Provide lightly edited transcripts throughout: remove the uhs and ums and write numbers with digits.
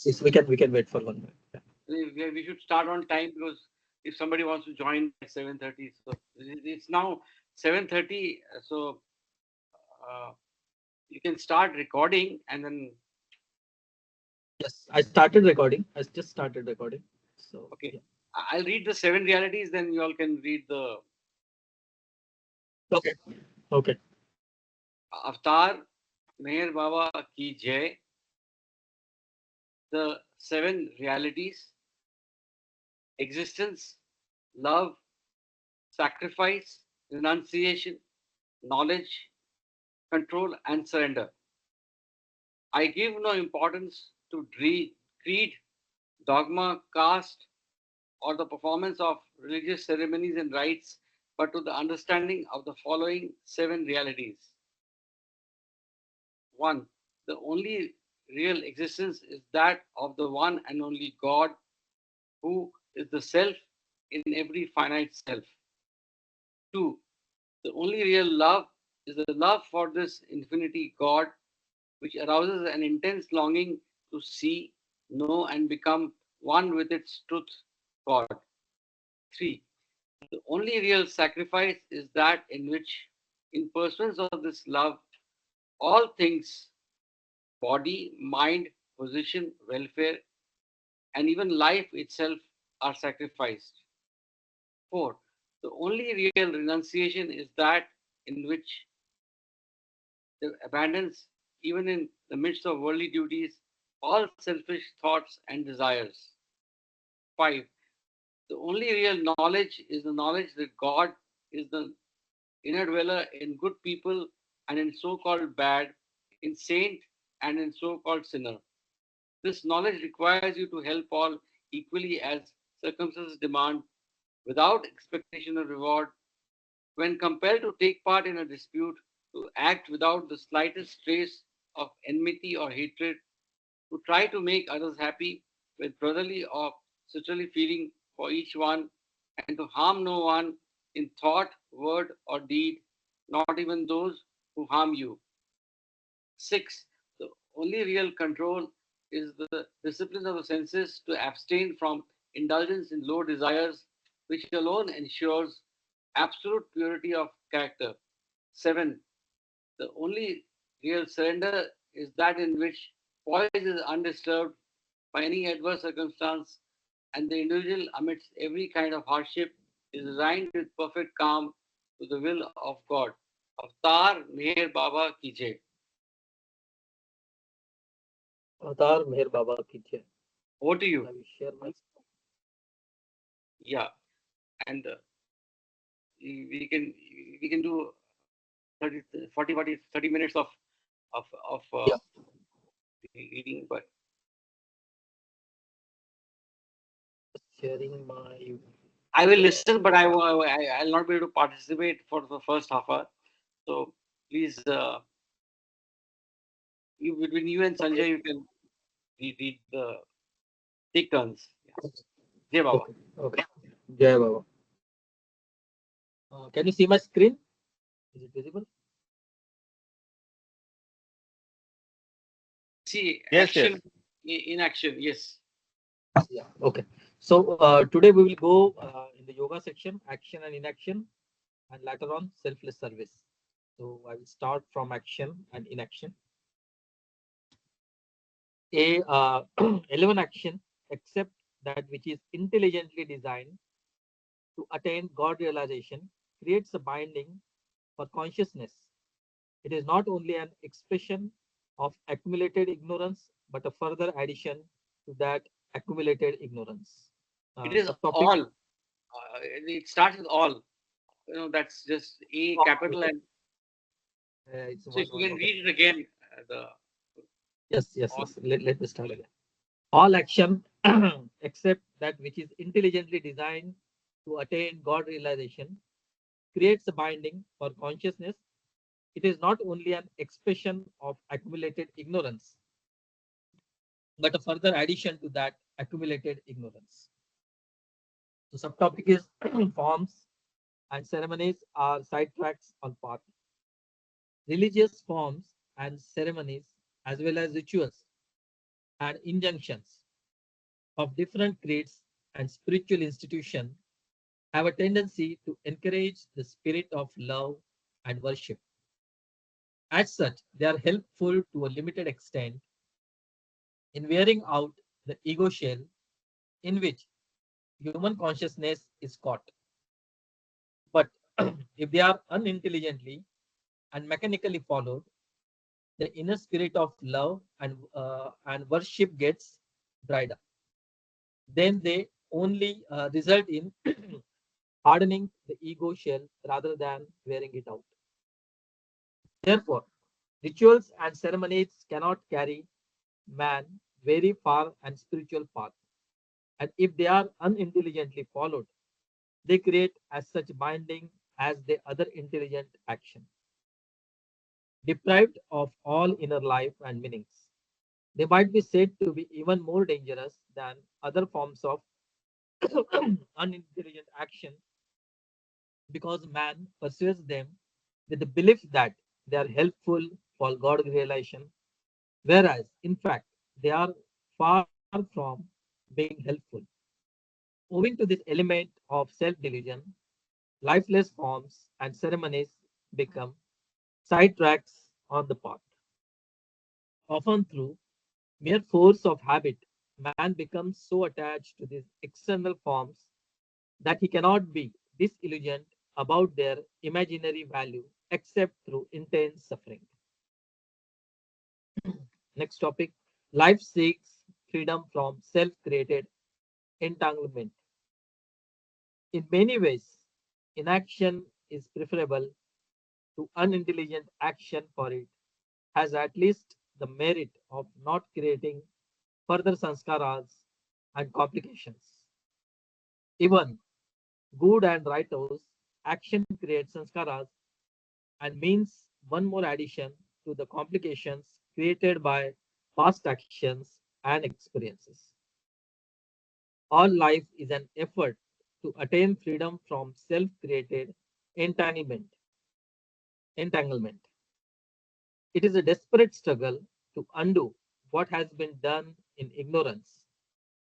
Yes, we can wait for 1 minute. Yeah. We should start on time because if somebody wants to join at 7:30, so it's now 7:30. So uh, you can start recording and then Yes, I started recording. I just started recording. So okay. yeah. I'll read the seven realities, then you all can read the Okay. Okay. Avatar Meher Baba Ki Jai, the seven realities: existence, love, sacrifice, renunciation, knowledge, control, and surrender. I give no importance to creed, dogma, caste, or the performance of religious ceremonies and rites, but to the understanding of the following seven realities. One, the only real existence is that of the one and only God, who is the self in every finite self. Two, the only real love is the love for this infinity God, which arouses an intense longing to see, know, and become one with its truth, God. Three, the only real sacrifice is that in which, in pursuance of this love, all things, body, mind, position, welfare, and even life itself are sacrificed. Four, the only real renunciation is that in which the abandons, even in the midst of worldly duties, all selfish thoughts and desires. Five, the only real knowledge is the knowledge that God is the inner dweller in good people and in so called bad, in saint and in so called sinner. This knowledge requires you to help all equally as circumstances demand, without expectation of reward. When compelled to take part in a dispute, to act without the slightest trace of enmity or hatred, to try to make others happy with brotherly or sisterly feeling for each one, and to harm no one in thought, word, or deed, not even those who harm you. Six, the only real control is the discipline of the senses to abstain from indulgence in low desires, which alone ensures absolute purity of character. Seven, the only real surrender is that in which poise is undisturbed by any adverse circumstance, and the individual, amidst every kind of hardship, is resigned with perfect calm to the will of God. Avatar Meher Baba Ki Jai. Avatar Meher Baba ki jai. Over to you. I will share my. Yeah, and we can do 30, 40, 40, 30 minutes of Yeah. reading, but Sharing my. I will listen, but I'll not be able to participate for the first half hour. So please, between you and Sanjay, you can read the take turns. Yeah. Jai Baba. Okay. Okay. Jai Baba. Can you see my screen? Is it visible? See Yes, yes. action in action. Yes. Yeah. Okay. So today we will go in the yoga section, action and inaction, and later on selfless service. So I will start from action and inaction. A 11 action: accept that which is intelligently designed to attain God realization, creates a binding for consciousness. It is not only an expression of accumulated ignorance, but a further addition to that accumulated ignorance. It is Subtopic. all. It starts with all. That's just A capital, and It's so if one you one. can Okay. read it again, the Yes, yes, all. yes. Let me start again. All action except that which is intelligently designed to attain God realization creates a binding for consciousness. It is not only an expression of accumulated ignorance, but a further addition to that accumulated ignorance. The subtopic is forms and ceremonies are sidetracks on path. Religious forms and ceremonies, as well as rituals and injunctions of different creeds and spiritual institutions have a tendency to encourage the spirit of love and worship. As such, they are helpful to a limited extent in wearing out the ego shell in which human consciousness is caught. But if they are unintelligently and mechanically followed, the inner spirit of love and worship gets dried up. Then they only result in hardening the ego shell rather than wearing it out. Therefore, rituals and ceremonies cannot carry man very far and spiritual path. And if they are unintelligently followed, they create as such binding as the other intelligent action, deprived of all inner life and meanings. They might be said to be even more dangerous than other forms of unintelligent action because man pursues them with the belief that they are helpful for God realization, whereas in fact they are far from being helpful. Owing to this element of self delusion, lifeless forms and ceremonies become sidetracks on the path. Often through mere force of habit, man becomes so attached to these external forms that he cannot be disillusioned about their imaginary value except through intense suffering. Next topic: life seeks freedom from self created entanglement. In many ways, inaction is preferable to unintelligent action, for it has at least the merit of not creating further sanskaras and complications. Even good and righteous action creates sanskaras and means one more addition to the complications created by past actions and experiences. All life is an effort to attain freedom from self created entanglement. entanglement. It is a desperate struggle to undo what has been done in ignorance,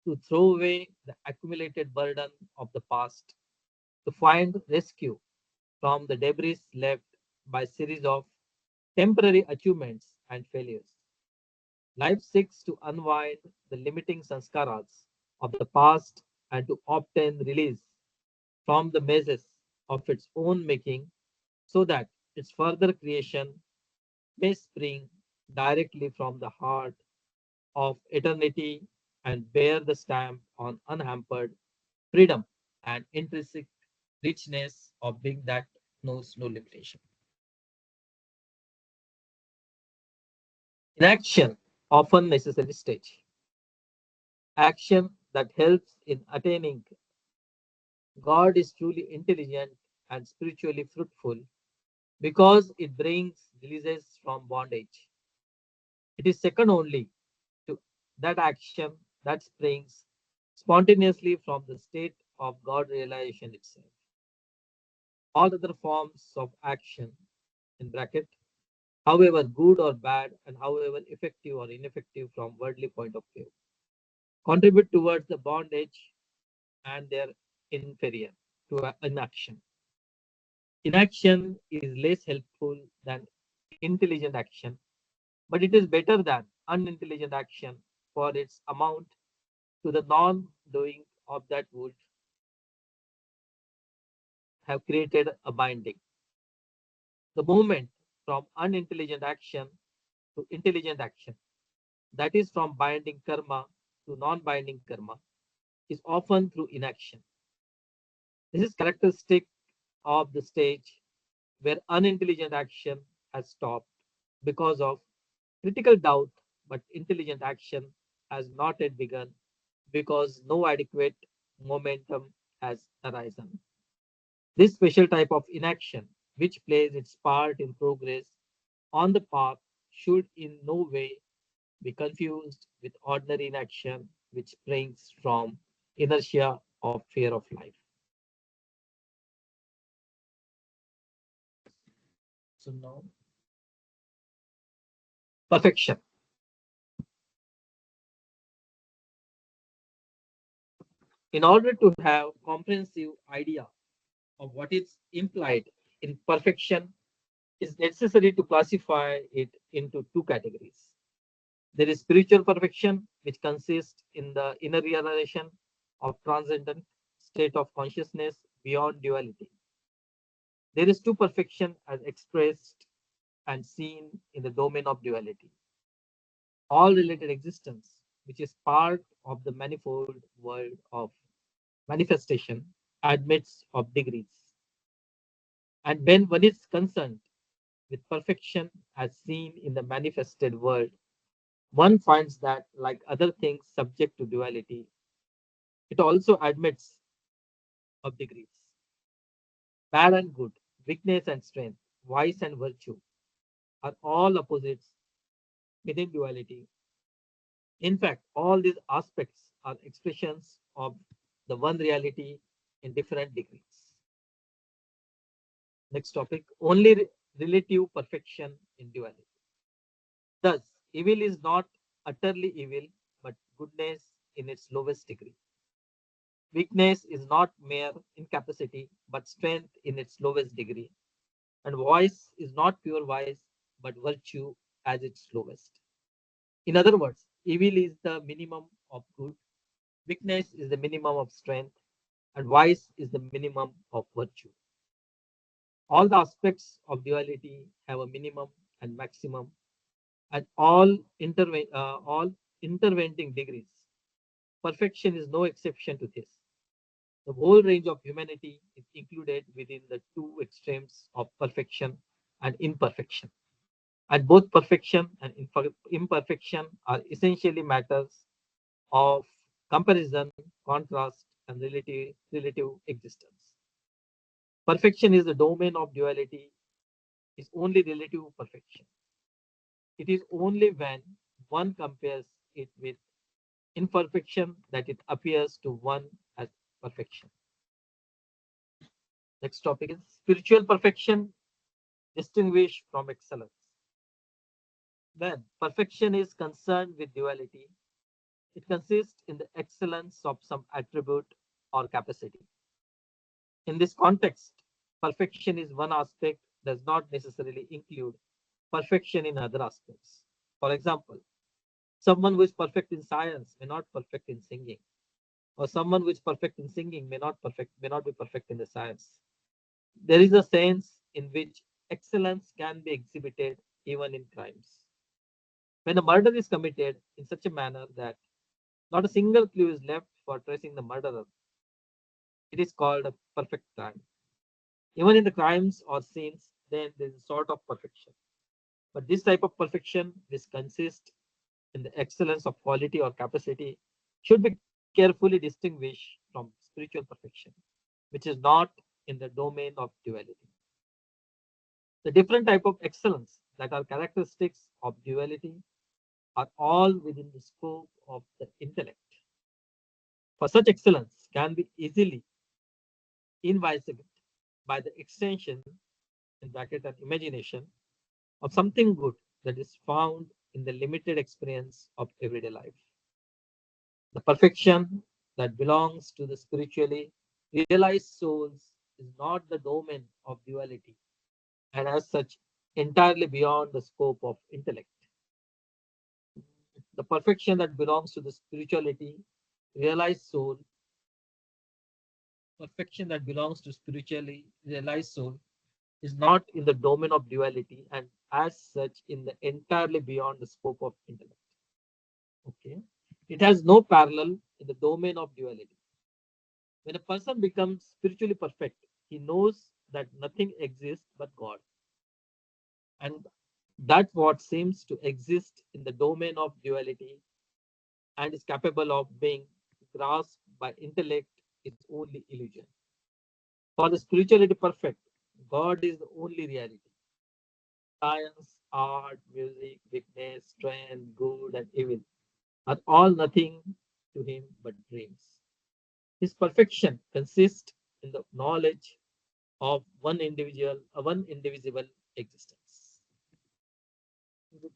to throw away the accumulated burden of the past, to find rescue from the debris left by series of temporary achievements and failures. Life seeks to unwind the limiting sanskaras of the past and to obtain release from the mazes of its own making so that its further creation may spring directly from the heart of eternity and bear the stamp on unhampered freedom and intrinsic richness of being that knows no limitation. Inaction, often necessary stage. Action that helps in attaining God is truly intelligent and spiritually fruitful because it brings releases from bondage. It is second only to that action that springs spontaneously from the state of God realization itself. All other forms of action, in bracket, however good or bad and however effective or ineffective from worldly point of view, contribute towards the bondage and their inferior to inaction. Inaction is less helpful than intelligent action, but it is better than unintelligent action for its amount to the non-doing of that would have created a binding. The movement from unintelligent action to intelligent action, that is from binding karma to non-binding karma, is often through inaction. This is characteristic of the stage where unintelligent action has stopped because of critical doubt, but intelligent action has not yet begun because no adequate momentum has arisen. This special type of inaction, which plays its part in progress on the path, should in no way be confused with ordinary inaction, which springs from inertia of fear of life. So now, perfection. In order to have comprehensive idea of what is implied in perfection, it's necessary to classify it into two categories. There is spiritual perfection, which consists in the inner realization of transcendent state of consciousness beyond duality. There is true perfection as expressed and seen in the domain of duality. All related existence, which is part of the manifold world of manifestation, admits of degrees. And when one is concerned with perfection as seen in the manifested world, one finds that, like other things subject to duality, it also admits of degrees. Bad and good, weakness and strength, vice and virtue are all opposites within duality. In fact, all these aspects are expressions of the one reality in different degrees. Next topic, only relative perfection in duality. Thus, evil is not utterly evil, but goodness in its lowest degree. Weakness is not mere incapacity, but strength in its lowest degree. And vice is not pure vice, but virtue as its lowest. In other words, evil is the minimum of good, weakness is the minimum of strength, and vice is the minimum of virtue. All the aspects of duality have a minimum and maximum, and all interventing degrees. Perfection is no exception to this. The whole range of humanity is included within the two extremes of perfection and imperfection. And both perfection and imperfection are essentially matters of comparison, contrast, and relative existence. Perfection is the domain of duality, is only relative perfection. It is only when one compares it with imperfection that it appears to one as perfection. Next topic is spiritual perfection distinguished from excellence. When perfection is concerned with duality, it consists in the excellence of some attribute or capacity. In this context, perfection is one aspect does not necessarily include perfection in other aspects. For example, someone who is perfect in science may not perfect in singing, or someone who is perfect in singing may not be perfect in the science. There is a sense in which excellence can be exhibited even in crimes. When a murder is committed in such a manner that not a single clue is left for tracing the murderer, it is called a perfect crime. Even in the crimes or sins, then there is a sort of perfection. But this type of perfection, which consists in the excellence of quality or capacity, should be carefully distinguished from spiritual perfection, which is not in the domain of duality. The different type of excellence that are characteristics of duality are all within the scope of the intellect. For such excellence can be easily invisible by the extension in bracket and imagination of something good that is found in the limited experience of everyday life. The perfection that belongs to the spiritually realized souls is not the domain of duality and as such entirely beyond the scope of intellect. The perfection that belongs to the spirituality realized soul, perfection that belongs to spiritually realized soul is not in the domain of duality and as such in the entirely beyond the scope of intellect. Okay. It has no parallel in the domain of duality. When a person becomes spiritually perfect, he knows that nothing exists but God, and that what seems to exist in the domain of duality and is capable of being grasped by intellect is only illusion. For the spirituality perfect, God is the only reality. Science, art, music, weakness, strength, good, and evil are all nothing to him but dreams. His perfection consists in the knowledge of one indivisible existence. Good.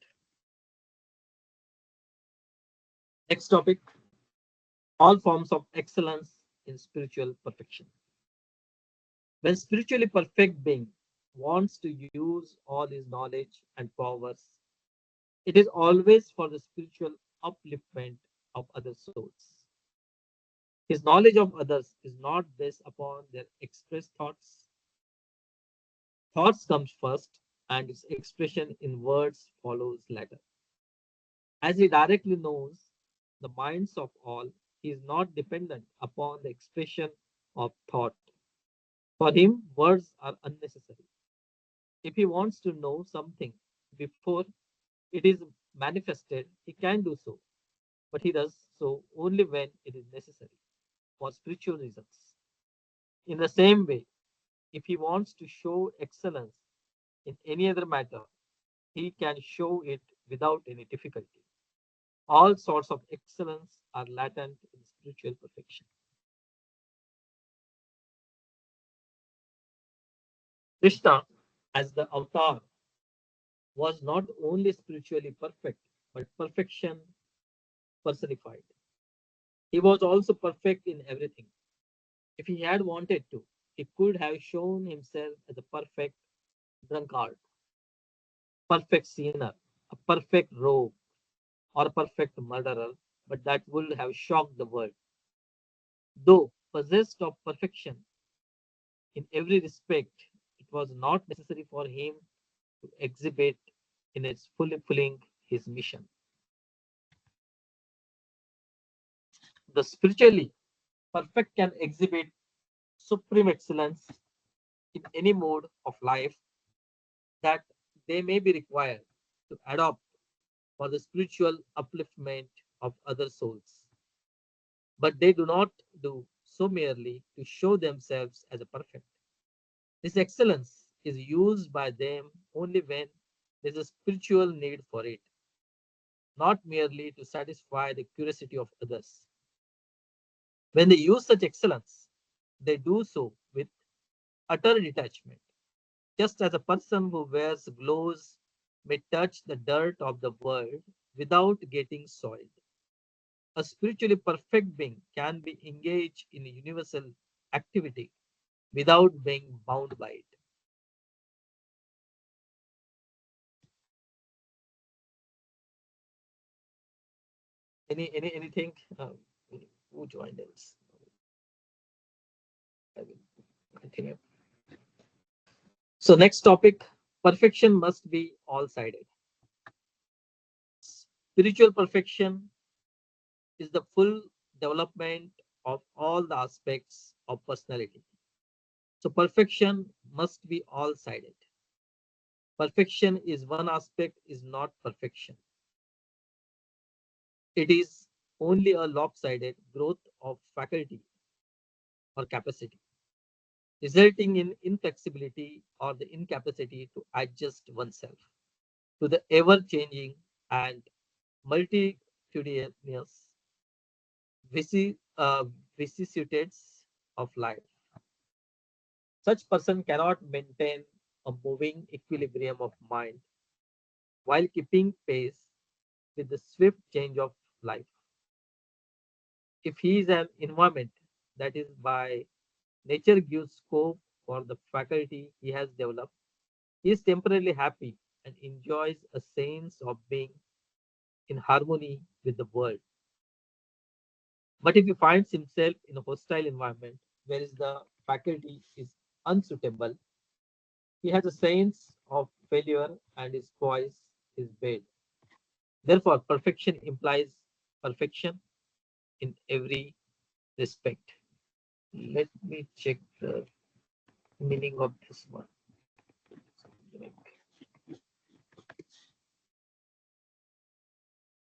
Next topic, all forms of excellence in spiritual perfection. When spiritually perfect being wants to use all his knowledge and powers, it is always for the spiritual upliftment of other souls. His knowledge of others is not based upon their expressed thoughts. Thoughts comes first, and its expression in words follows later. As he directly knows the minds of all, he is not dependent upon the expression of thought. For him, words are unnecessary. If he wants to know something before it is manifested, he can do so, but he does so only when it is necessary for spiritual reasons. In the same way, if he wants to show excellence in any other matter, he can show it without any difficulty. All sorts of excellence are latent in spiritual perfection. Krishna, as the avatar, was not only spiritually perfect, but perfection personified. He was also perfect in everything. If he had wanted to, he could have shown himself as a perfect drunkard, perfect sinner, a perfect rogue, or a perfect murderer, but that would have shocked the world. Though possessed of perfection in every respect, it was not necessary for him to exhibit in its fulfilling his mission. The spiritually perfect can exhibit supreme excellence in any mode of life that they may be required to adopt for the spiritual upliftment of other souls. But they do not do so merely to show themselves as a perfect. This excellence is used by them only when there is a spiritual need for it, not merely to satisfy the curiosity of others. When they use such excellence, they do so with utter detachment. Just as a person who wears gloves may touch the dirt of the world without getting soiled, a spiritually perfect being can be engaged in a universal activity without being bound by it. Anything? Who joined us? I will continue. So next topic: perfection must be all-sided. Spiritual perfection is the full development of all the aspects of personality. So perfection must be all-sided. Perfection is one aspect, is not perfection. It is only a lopsided growth of faculty or capacity, resulting in inflexibility or the incapacity to adjust oneself to the ever-changing and multitudinous uh, vicissitudes of life. Such person cannot maintain a moving equilibrium of mind while keeping pace with the swift change of life. If he is an environment that is by nature gives scope for the faculty he has developed, he is temporarily happy and enjoys a sense of being in harmony with the world. But if he finds himself in a hostile environment where the faculty is unsuitable, he has a sense of failure and his voice is bad. Therefore, perfection implies perfection in every respect. Let me check the meaning of this one.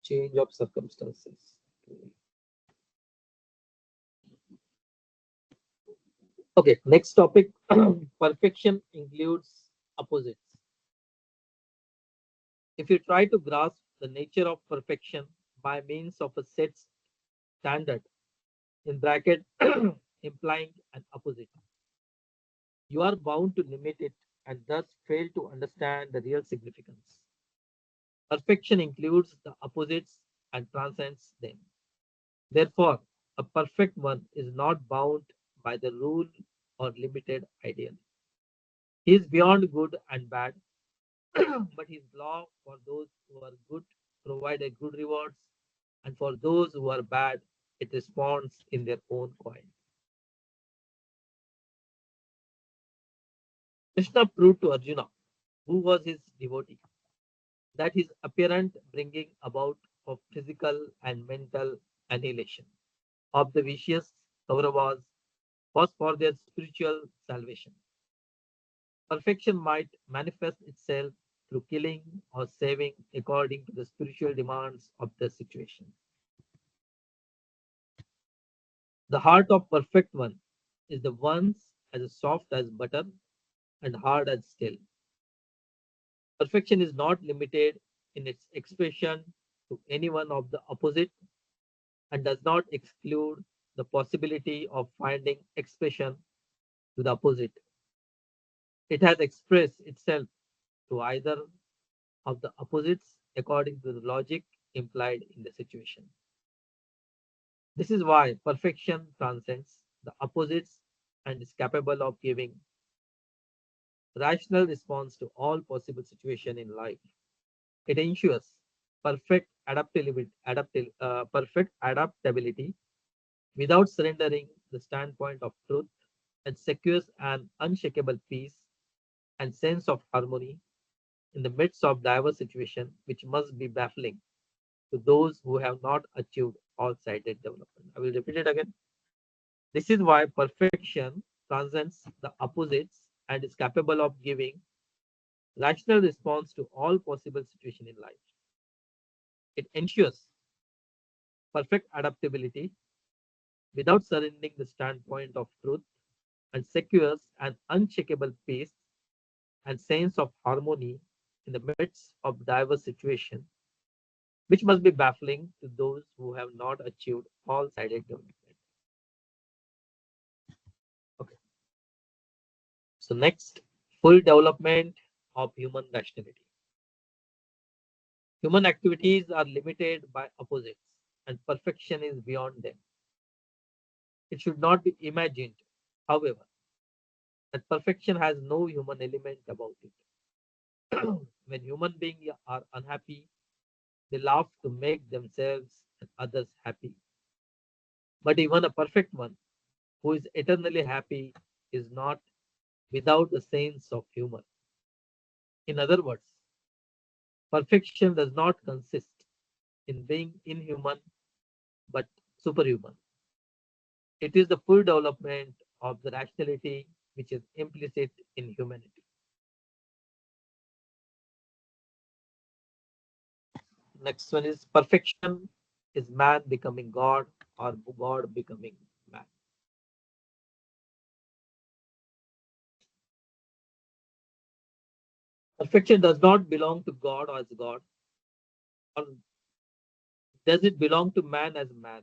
Change of circumstances. Okay, next topic. Perfection includes opposites. If you try to grasp the nature of perfection by means of a set standard, in bracket implying an opposite, you are bound to limit it and thus fail to understand the real significance. Perfection includes the opposites and transcends them. Therefore, A perfect one is not bound by the rule or limited ideal. He is beyond good and bad, but his law for those who are good provided good rewards, and for those who are bad, it responds in their own coin. Krishna proved to Arjuna, who was his devotee, that his apparent bringing about of physical and mental annihilation of the vicious Kauravas was for their spiritual salvation. Perfection might manifest itself through killing or saving according to the spiritual demands of the situation. The heart of perfect one is the ones as soft as butter and hard as steel. Perfection is not limited in its expression to any one of the opposite and does not exclude the possibility of finding expression to the opposite. It has expressed itself to either of the opposites according to the logic implied in the situation. This is why perfection transcends the opposites and is capable of giving rational response to all possible situations in life. It ensures perfect adaptability without surrendering the standpoint of truth and secures an unshakable peace and sense of harmony in the midst of diverse situations, which must be baffling to those who have not achieved all-sided development. I will repeat it again. This is why perfection transcends the opposites and is capable of giving rational response to all possible situations in life. It ensures perfect adaptability without surrendering the standpoint of truth and secures an unshakable peace and sense of harmony in the midst of diverse situations, which must be baffling to those who have not achieved all-sided development. Okay. So next, full development of human rationality. Human activities are limited by opposites, and perfection is beyond them. It should not be imagined, however, that perfection has no human element about it. When human beings are unhappy, they laugh to make themselves and others happy. But even a perfect one who is eternally happy is not without the sense of humor. In other words, perfection does not consist in being inhuman but superhuman. It is the full development of the rationality which is implicit in humanity. Next one is perfection is man becoming God or God becoming man. Perfection does not belong to God as God, or does it belong to man as man?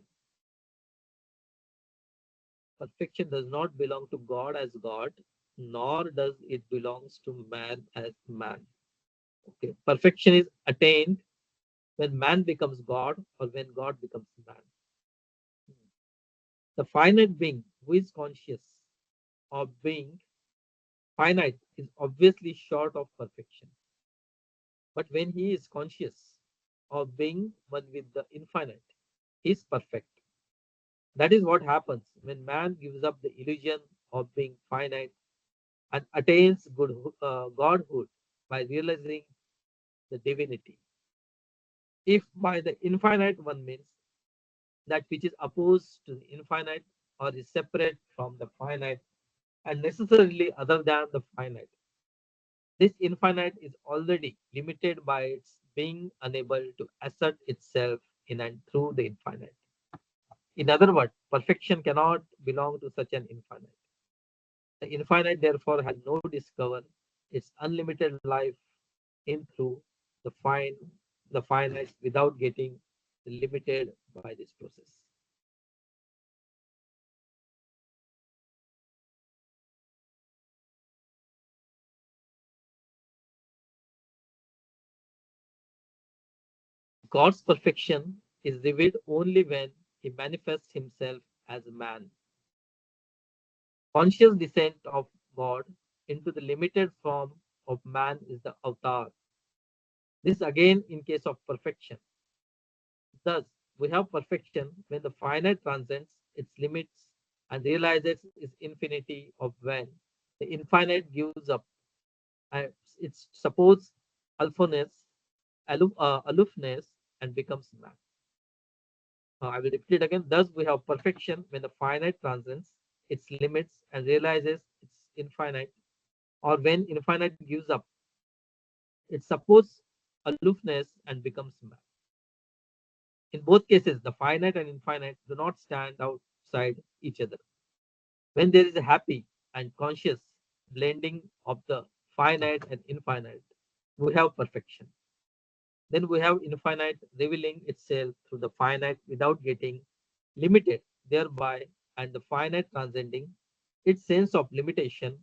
Perfection does not belong to God as God, nor does it belongs to man as man. Okay. Perfection is attained when man becomes God or when God becomes man. The finite being who is conscious of being finite is obviously short of perfection. But when he is conscious of being one with the infinite, he is perfect. That is what happens when man gives up the illusion of being finite and attains godhood by realizing the divinity. If by the infinite one means that which is opposed to the infinite or is separate from the finite and necessarily other than the finite, this infinite is already limited by its being unable to assert itself in and through the infinite. In other words, perfection cannot belong to such an infinite. The infinite, therefore, has no discover its unlimited life in through the the finite without getting limited by this process. God's perfection is revealed only when he manifests himself as a man. Conscious descent of God into the limited form of man is the avatar. This again in case of perfection. Thus, we have perfection when the finite transcends its limits and realizes its infinity of when the infinite gives up its supposed aloofness and becomes man. I will repeat it again. Thus, we have perfection when the finite transcends its limits and realizes its infinite, or when infinite gives up its supposed aloofness and becomes man. In both cases, the finite and infinite do not stand outside each other. When there is a happy and conscious blending of the finite and infinite, we have perfection. Then we have infinite revealing itself through the finite without getting limited thereby, and the finite transcending its sense of limitation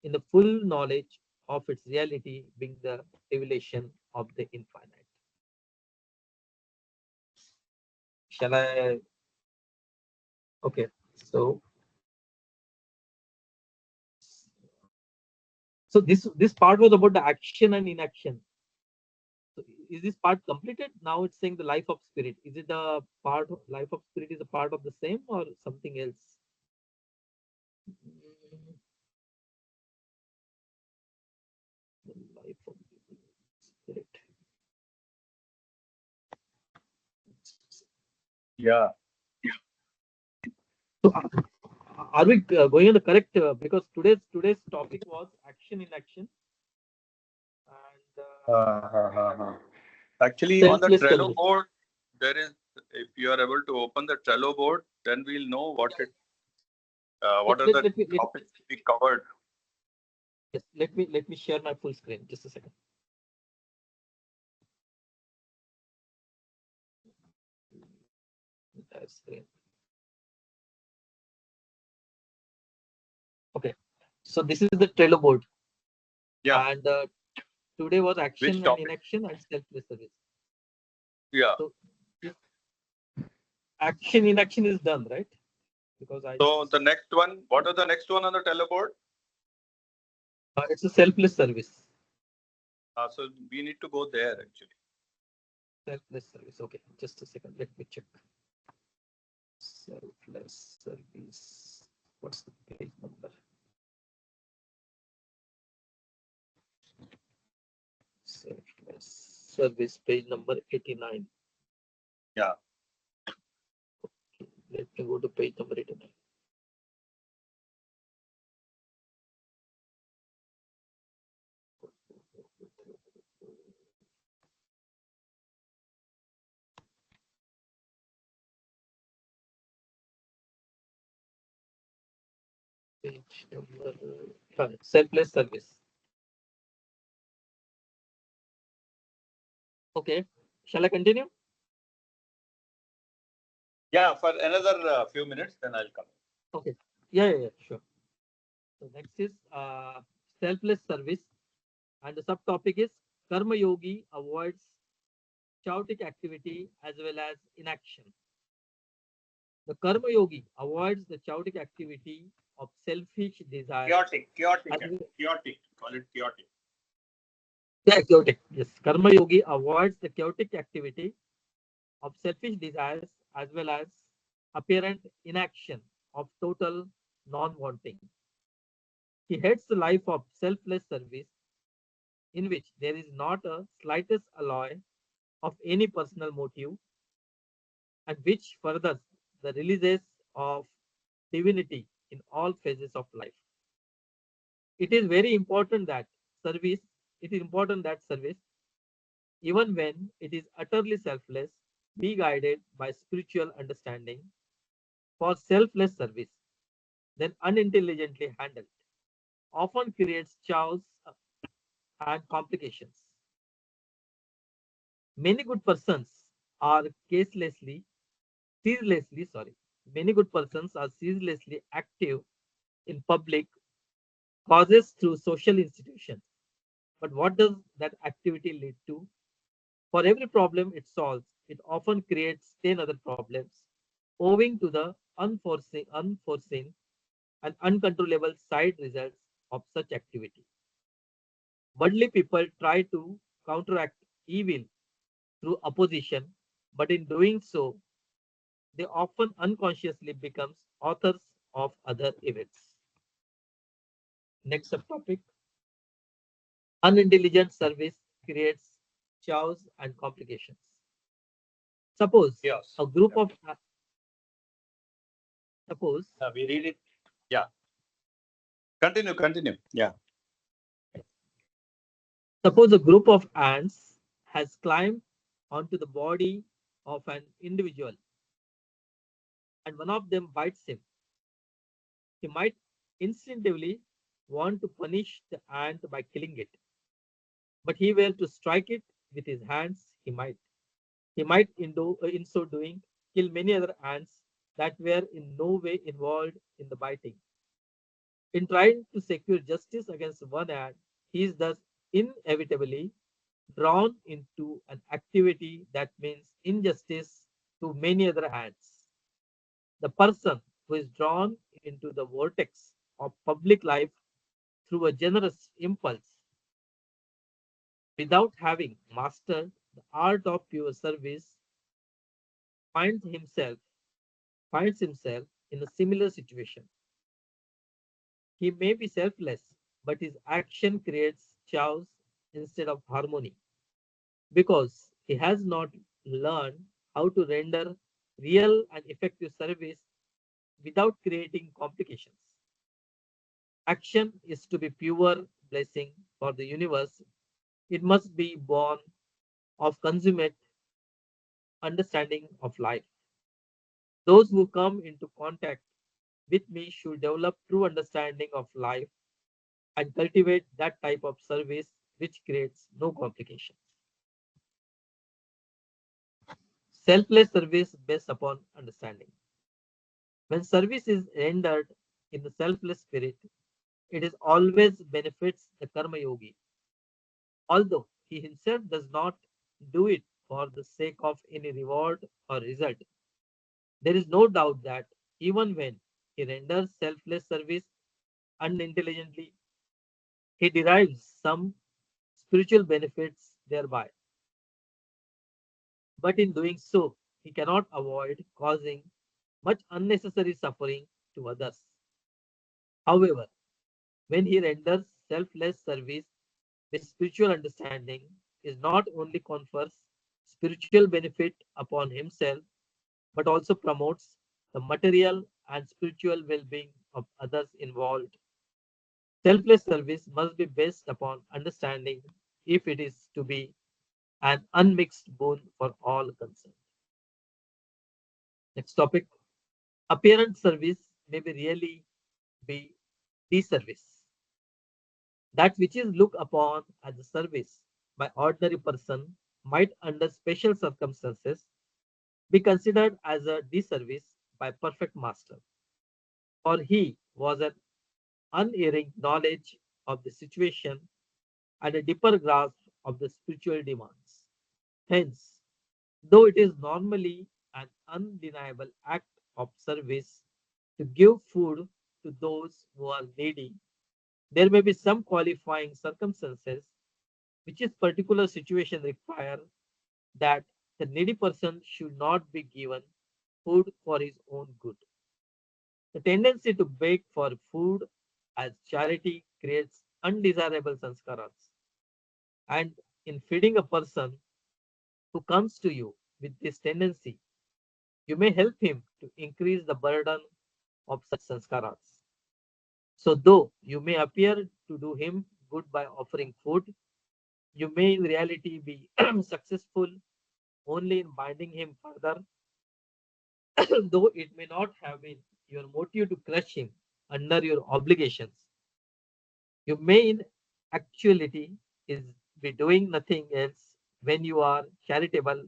in the full knowledge of its reality being the revelation of the infinite. Shall I? Okay. So this part was about the action and inaction. So is this part completed? Now it's saying the life of spirit. Is it the part of life of spirit is a part of the same or something else? Mm, the life of spirit. Yeah. So are we going on the correct? Because today's topic was action in action and Actually, on the selfless Trello service. board, there is, if you are able to open the Trello board, then we'll know Let, what are let, the let me let, topics we covered. yes, let me share my full screen. Just a second. Screen. Okay. So this is the Trello board, Yeah. and today was Which action and topic? inaction and selfless service. Yeah. So action inaction is done, right? Because So the next one, what are the next one on the Trello board? it's a selfless service. So we need to go there actually. Selfless service. Okay, just a second. Let me check. Selfless service. What's the page number? Selfless service, page number 89. Yeah. Let me go to page number 89. Page number selfless service. Okay, shall I continue? Yeah, for another few minutes, then I'll come. Okay, yeah, sure. So next is selfless service, and the subtopic is Karma Yogi avoids chaotic activity as well as inaction. The Karma Yogi avoids the chaotic activity of selfish desire. Chaotic. Call it chaotic. Yeah, chaotic. Yes, Karma Yogi avoids the chaotic activity of selfish desires as well as apparent inaction of total non-wanting. He heads the life of selfless service in which there is not a slightest alloy of any personal motive and which furthers the releases of divinity in all phases of life. It is very important that service, it is important that service, even when it is utterly selfless, be guided by spiritual understanding, for selfless service, then unintelligently handled, often creates chaos and complications. Many good persons are many good persons are ceaselessly active in public causes through social institutions. But what does that activity lead to? For every problem it solves, it often creates 10 other problems. owing to the unforeseen and uncontrollable side results of such activity. Worldly people try to counteract evil through opposition, but in doing so, they often unconsciously becomes authors of other events. Next subtopic, unintelligent service creates chaos and complications. Suppose Yes. a group of suppose We read it. Yeah. Continue. Yeah. suppose a group of ants has climbed onto the body of an individual and one of them bites him. He might instinctively want to punish the ant by killing it, but he were to strike it with his hands, he might in so doing kill many other ants that were in no way involved in the biting. In trying to secure justice against one ant, he is thus inevitably drawn into an activity that means injustice to many other ants. The person who is drawn into the vortex of public life through a generous impulse without having mastered the art of pure service finds himself finds himself in a similar situation. He may be selfless, but his action creates chaos instead of harmony because he has not learned how to render real and effective service without creating complications. Action is to be pure blessing for the universe. It must be born of consummate understanding of life. Those who come into contact with me should develop true understanding of life and cultivate that type of service which creates no complications. Selfless service based upon understanding. When service is rendered in the selfless spirit, it is always benefits the karma yogi. Although he himself does not do it for the sake of any reward or result, there is no doubt that even when he renders selfless service unintelligently, he derives some spiritual benefits thereby. But in doing so, he cannot avoid causing much unnecessary suffering to others. However, when he renders selfless service with spiritual understanding, is not only confers spiritual benefit upon himself, but also promotes the material and spiritual well-being of others involved. Selfless service must be based upon understanding if it is to be an unmixed boon for all concerned. Next topic. Apparent service may be really be disservice. That which is looked upon as a service by ordinary person might under special circumstances be considered as a disservice by perfect master, for he was an unerring knowledge of the situation and a deeper grasp of the spiritual demands. Hence, though it is normally an undeniable act of service to give food to those who are needy, there may be some qualifying circumstances which is particular situation require that the needy person should not be given food for his own good. The tendency to beg for food as charity creates undesirable sanskaras. And in feeding a person who comes to you with this tendency, you may help him to increase the burden of such sanskaras. So, though you may appear to do him good by offering food, you may in reality be successful only in binding him further, though it may not have been your motive to crush him under your obligations. You may in actuality is be doing nothing else when you are charitable,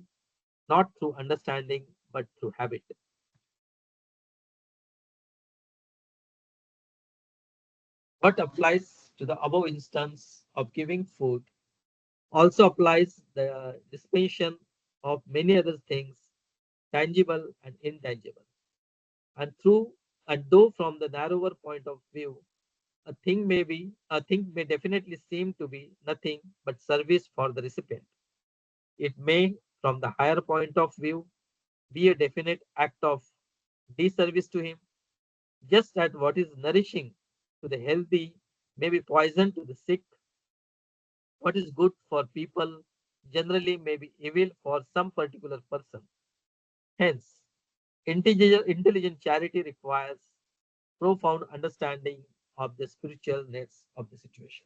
not through understanding but through habit. What applies to the above instance of giving food also applies the dispensation of many other things, tangible and intangible. And though from the narrower point of view, a thing may definitely seem to be nothing but service for the recipient. It may, from the higher point of view, be a definite act of disservice to him, just as what is nourishing to the healthy may be poison to the sick. What is good for people generally may be evil for some particular person. Hence, intelligent charity requires profound understanding of the spiritual needs of the situation.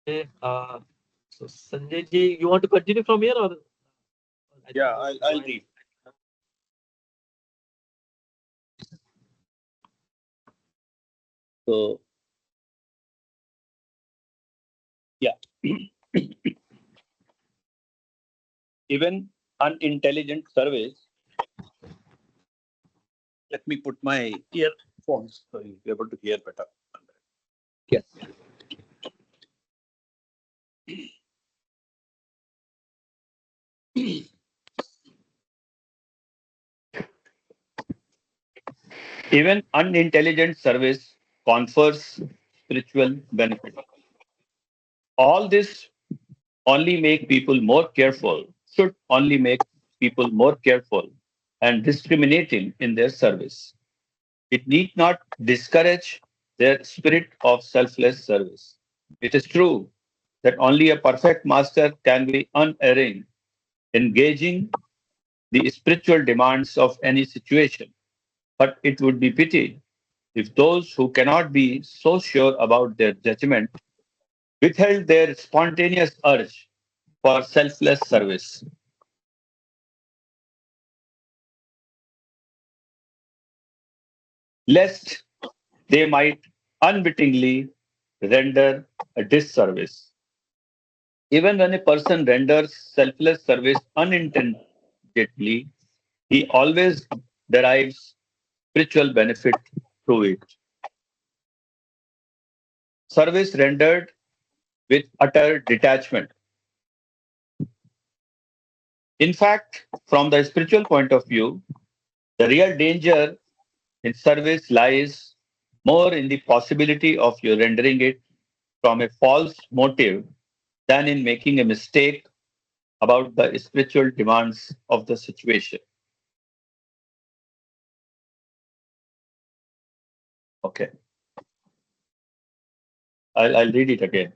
Okay, so Sanjay ji, you want to continue from here, or I think Yeah, you I'll joined? read. So, yeah, even unintelligent service. Let me put my earphones so you'll be able to hear better. Yes. Even unintelligent service confers spiritual benefit. All this only make people more careful, should only make people more careful and discriminating in their service. It need not discourage their spirit of selfless service. It is true that only a perfect master can be unerring, engaging the spiritual demands of any situation. But it would be pity if those who cannot be so sure about their judgment withheld their spontaneous urge for selfless service, lest they might unwittingly render a disservice. Even when a person renders selfless service unintendedly, he always derives spiritual benefit through it. Service rendered with utter detachment. In fact, from the spiritual point of view, the real danger in service lies more in the possibility of you rendering it from a false motive than in making a mistake about the spiritual demands of the situation. Okay, I'll read it again.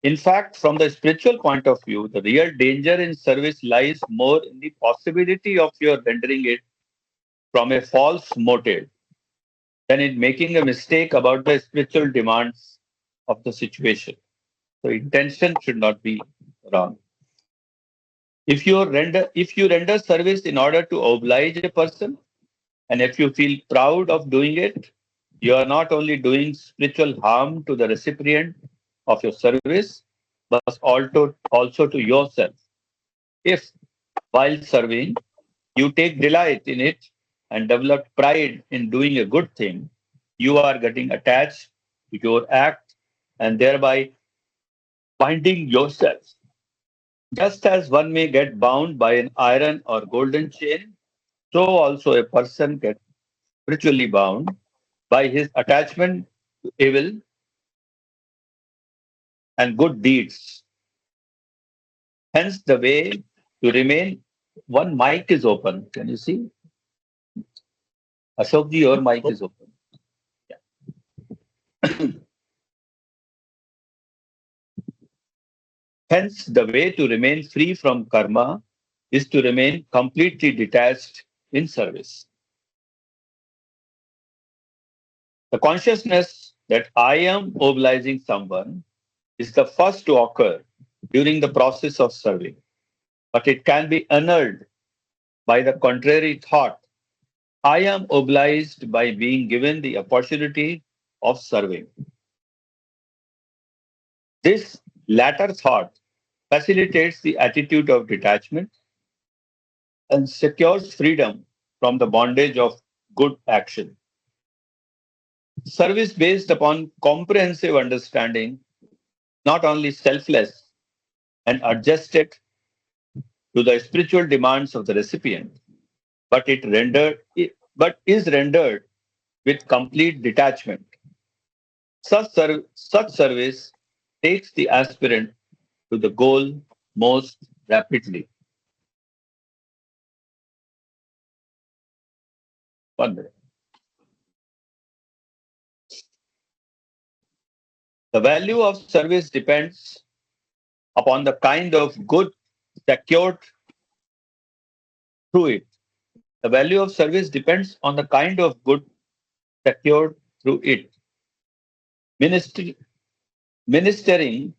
In fact, from the spiritual point of view, the real danger in service lies more in the possibility of your rendering it from a false motive than in making a mistake about the spiritual demands of the situation. So intention should not be wrong. If you render service in order to oblige a person, and if you feel proud of doing it, you are not only doing spiritual harm to the recipient of your service, but also to yourself. If, while serving, you take delight in it and develop pride in doing a good thing, you are getting attached to your act and thereby binding yourself. Just as one may get bound by an iron or golden chain, so also a person gets spiritually bound by his attachment to evil and good deeds. Hence, the way to remain. One mic is open. Can you see? Ashokji, your mic Oh, is open. Yeah. Hence, the way to remain free from karma is to remain completely detached in service. The consciousness that I am obliging someone is the first to occur during the process of serving, but it can be annulled by the contrary thought. I am obliged by being given the opportunity of serving. This latter thought facilitates the attitude of detachment and secures freedom from the bondage of good action. Service based upon comprehensive understanding, not only selfless and adjusted to the spiritual demands of the recipient, but is rendered with complete detachment. Such service takes the aspirant to the goal most rapidly. One minute. The value of service depends upon the kind of good secured through it. The value of service depends on the kind of good secured through it. Ministry, Ministering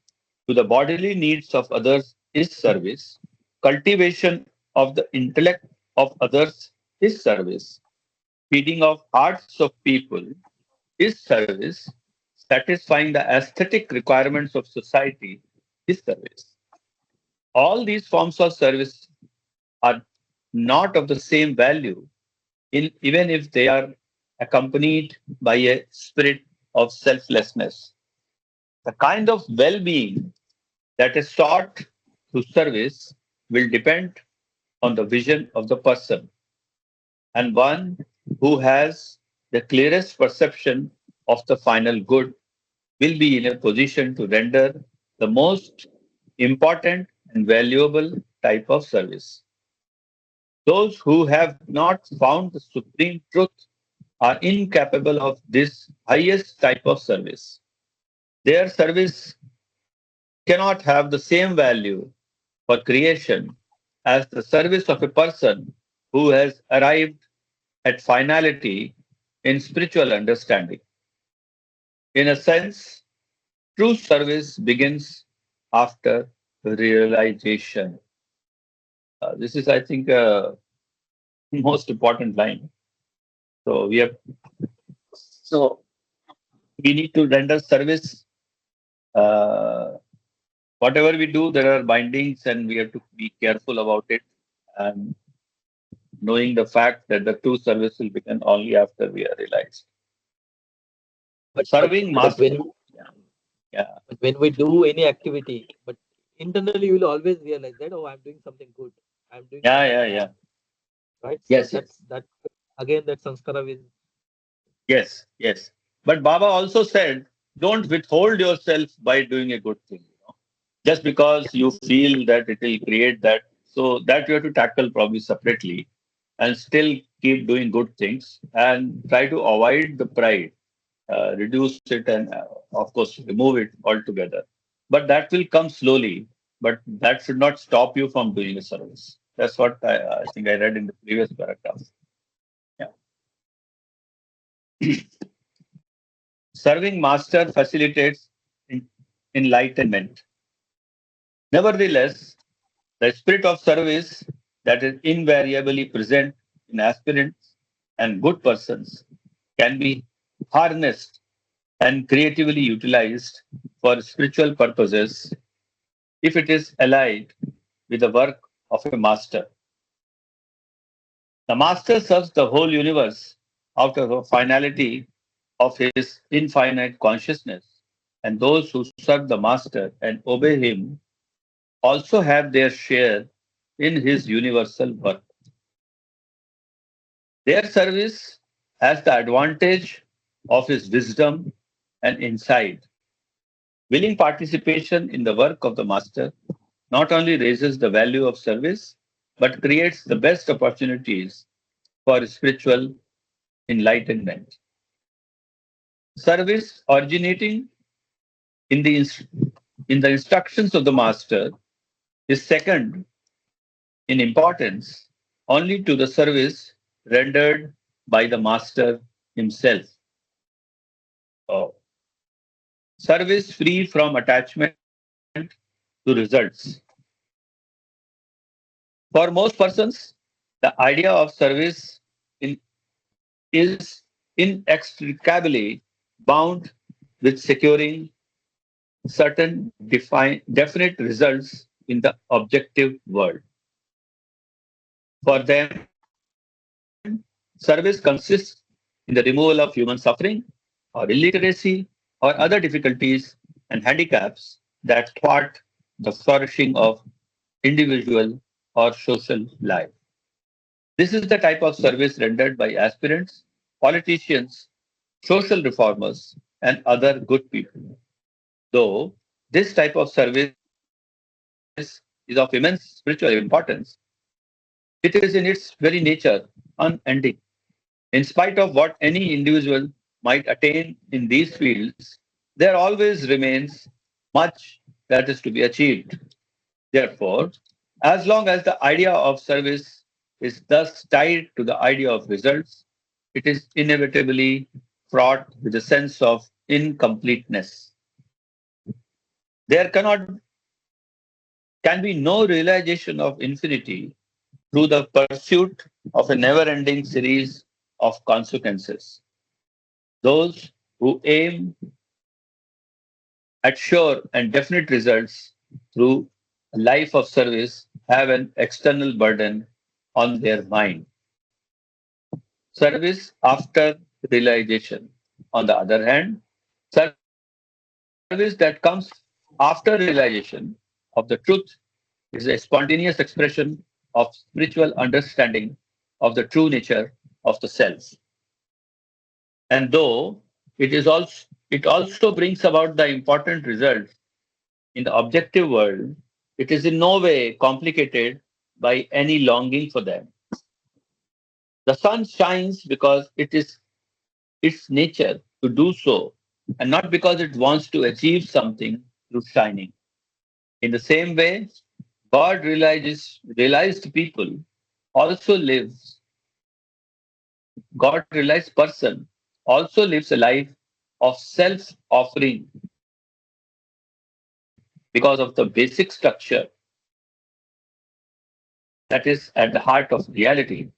to the bodily needs of others is service. Cultivation of the intellect of others is service. Feeding of hearts of people is service. Satisfying the aesthetic requirements of society is service. All these forms of service are not of the same value, even if they are accompanied by a spirit of selflessness. The kind of well being that is sought through service will depend on the vision of the person, and one who has the clearest perception of the final good will be in a position to render the most important and valuable type of service. Those who have not found the supreme truth are incapable of this highest type of service. Their service cannot have the same value for creation as the service of a person who has arrived at finality in spiritual understanding. In a sense, true service begins after realization. This is, I think, most important line. So so we need to render service. Uh, Whatever we do, there are bindings, and we have to be careful about it. And knowing the fact that the true service will begin only after we are realized. But but Serving but master. Yeah, but when we do any activity, but internally you will always realize that, oh, I'm doing something good, I'm doing yeah, something yeah, bad, yeah. right? So Yes, that's yes, that again that sanskara is yes, yes. But Baba also said, don't withhold yourself by doing a good thing. Just because you feel that it will create that, so that you have to tackle probably separately, and still keep doing good things and try to avoid the pride, reduce it, and of course remove it altogether. But that will come slowly. But that should not stop you from doing a service. That's what I think I read in the previous paragraph. Yeah. Serving master facilitates enlightenment. Nevertheless, the spirit of service that is invariably present in aspirants and good persons can be harnessed and creatively utilized for spiritual purposes if it is allied with the work of a master. The master serves the whole universe out of the finality of his infinite consciousness, and those who serve the master and obey him also have their share in his universal work. Their service has the advantage of his wisdom and insight. Willing participation in the work of the master not only raises the value of service, but creates the best opportunities for spiritual enlightenment. Service originating in in the instructions of the master is second in importance only to the service rendered by the master himself. Oh. Service free from attachment to results. For most persons, the idea of service is inextricably bound with securing certain definite results in the objective world. For them, service consists in the removal of human suffering or illiteracy or other difficulties and handicaps that thwart the flourishing of individual or social life. This is the type of service rendered by aspirants, politicians, social reformers, and other good people. Though this type of service is of immense spiritual importance, it is in its very nature unending. In spite of what any individual might attain in these fields, there always remains much that is to be achieved. Therefore, as long as the idea of service is thus tied to the idea of results, it is inevitably fraught with a sense of incompleteness. There can be no realization of infinity through the pursuit of a never ending series of consequences. Those who aim at sure and definite results through a life of service have an external burden on their mind. Service after realization. On the other hand, service that comes after realization of the truth is a spontaneous expression of spiritual understanding of the true nature of the self. And though it also brings about the important results in the objective world, it is in no way complicated by any longing for them. The sun shines because it is its nature to do so, and not because it wants to achieve something through shining. In the same way, realized people also lives, God realized person also lives a life of self offering because of the basic structure that is at the heart of reality,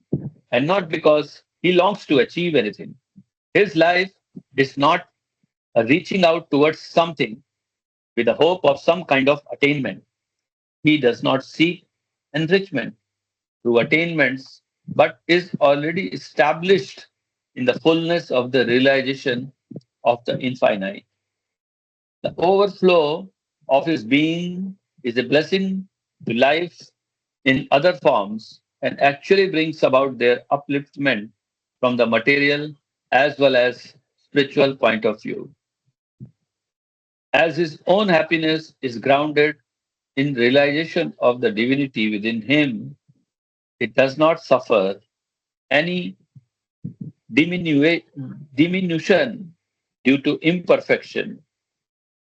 and not because he longs to achieve anything. His life is not a reaching out towards something with the hope of some kind of attainment. He does not seek enrichment through attainments, but is already established in the fullness of the realization of the infinite. The overflow of his being is a blessing to life in other forms and actually brings about their upliftment from the material as well as spiritual point of view. As his own happiness is grounded in realization of the divinity within him, it does not suffer any diminua- diminution due to imperfection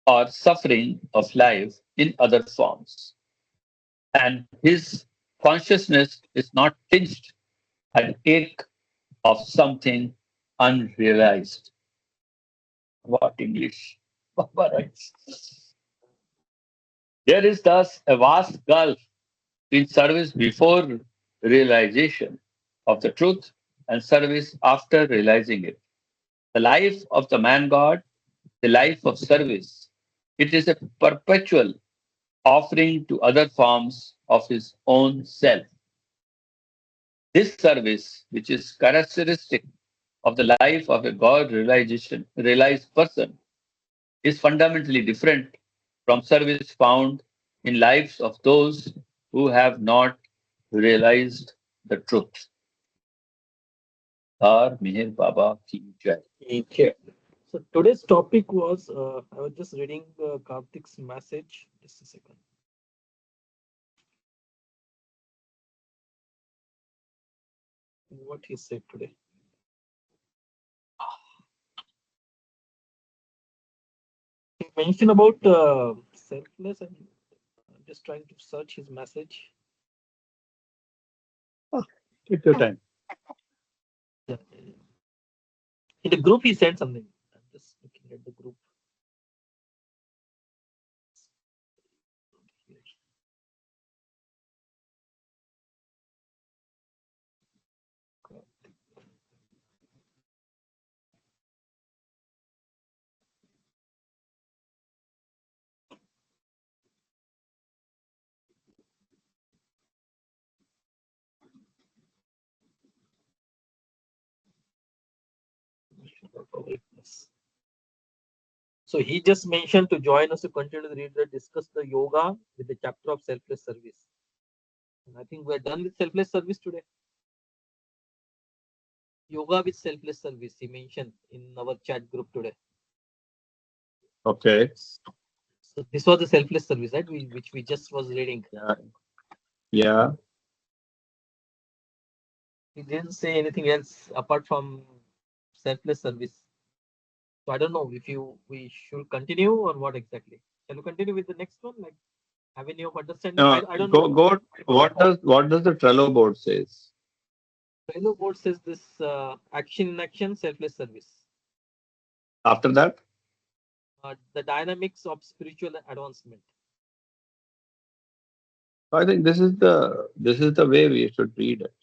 or suffering of life in other forms. And his consciousness is not tinged an ache of something unrealized. What English? Baba writes. There is thus a vast gulf between service before realization of the truth and service after realizing it. The life of the man God, the life of service, it is a perpetual offering to other forms of his own self. This service, which is characteristic of the life of a realized person, is fundamentally different from service found in lives of those who have not realized the truth. Har Meher Baba ki jai. Okay. So today's topic was I was just reading Karthik's message. Just a second. What he said today. He mentioned about selfless, and I'm just trying to search his message. Ah, take your time. Yeah. In the group, he said something. I'm just looking at the group. So he just mentioned to join us to continue to read discuss the yoga with the chapter of selfless service. And I think we're done with selfless service today. yoga with selfless service. He mentioned in our chat group today. Okay. So this was the selfless service, right? Which we just was reading. Yeah. Yeah. He didn't say anything else apart from selfless service. So I don't know if we should continue or what exactly. Shall we continue with the next one? Like have any of understanding? I don't know. Go. What does the Trello board says? Trello board says this action in action, selfless service. After that? The dynamics of spiritual advancement. I think this is the way we should read it.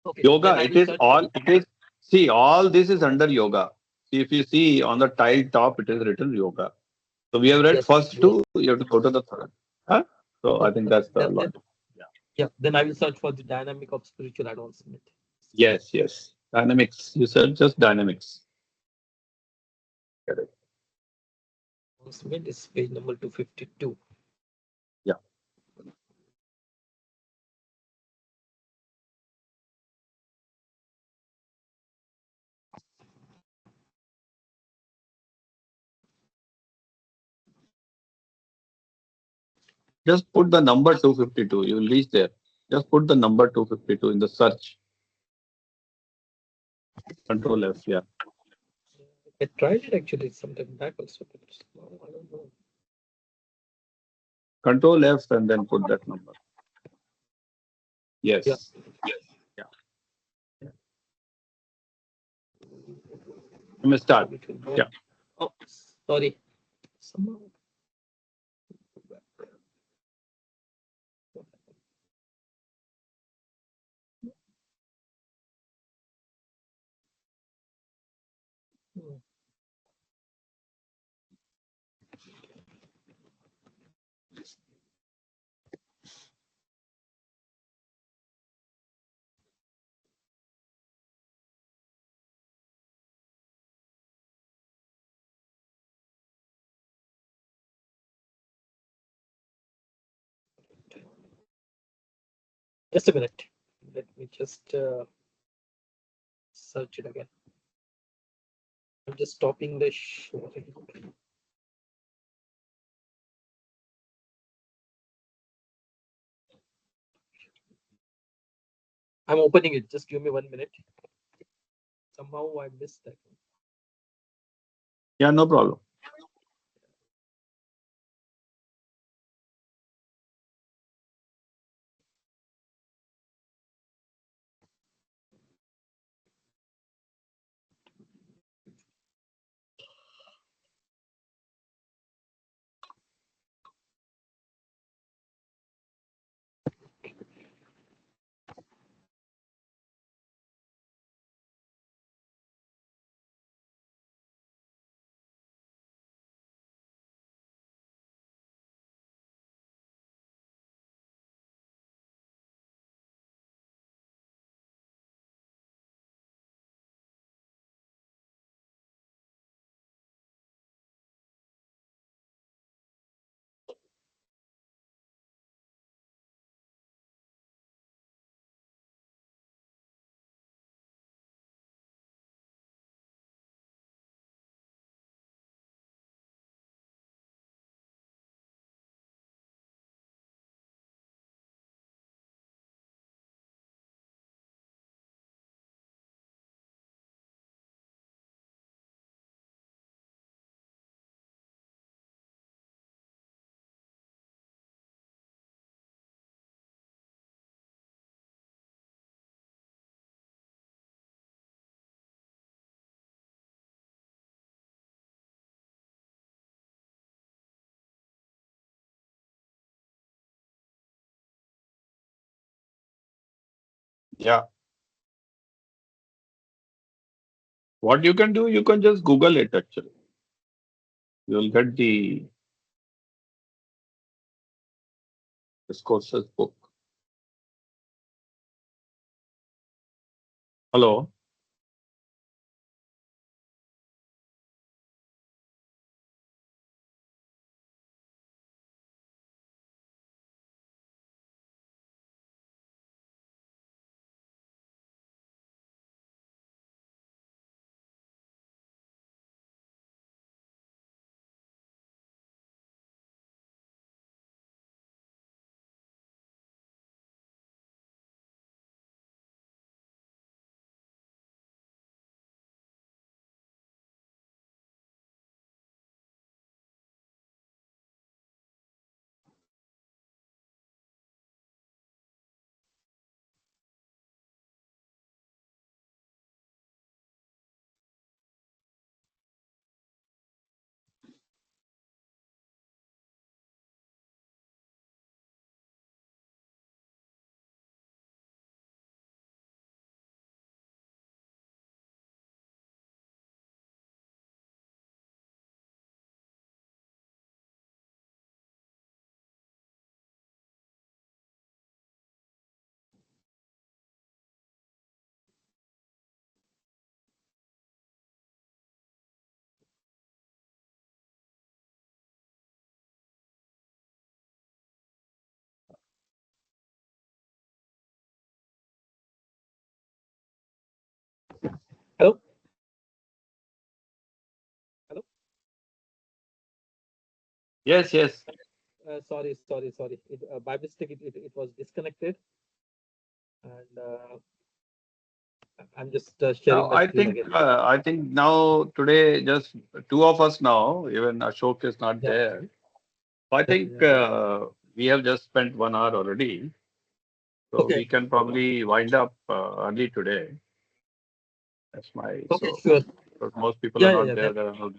Okay, then Yoga, I it will is search. all it is see, all this is under yoga. See, if you see on the tile top, it is written yoga. So we have read Yes, first yes. two, you have to go to the third. Huh? So I Okay, think okay. that's the Then logic. Yeah. yeah, then I will search for the dynamic of spiritual advancement. Yes, yes. Dynamics. You said just dynamics. Correct. Advancement is page number 252. Yeah. Just put the number 252. You will reach there. Just put the number 252 in the search. Control F. Yeah. I tried it actually sometime back also, but I don't know. Control F and then put that number. Yeah. Yes. Yeah. You may start. Maybe it will go. Yeah. Oh, sorry. Somehow. Hmm. Just a minute. Let me just search it again. I'm just stopping the show. I'm opening it. Just give me 1 minute. Somehow I missed that. Yeah. No problem. Yeah. What you can do, you can just Google it actually. You'll get the Discourses book. Hello. Hello? Hello? Yes, yes. Sorry. By mistake, it was disconnected. And I'm just sharing Now my screen again. I think now today just two of us now. Even Ashok is not Yeah, there. I think yeah. we have just spent 1 hour already, so Okay, we can probably wind up early today. That's my okay, so sure. because most people are Yeah, not yeah, there. There are no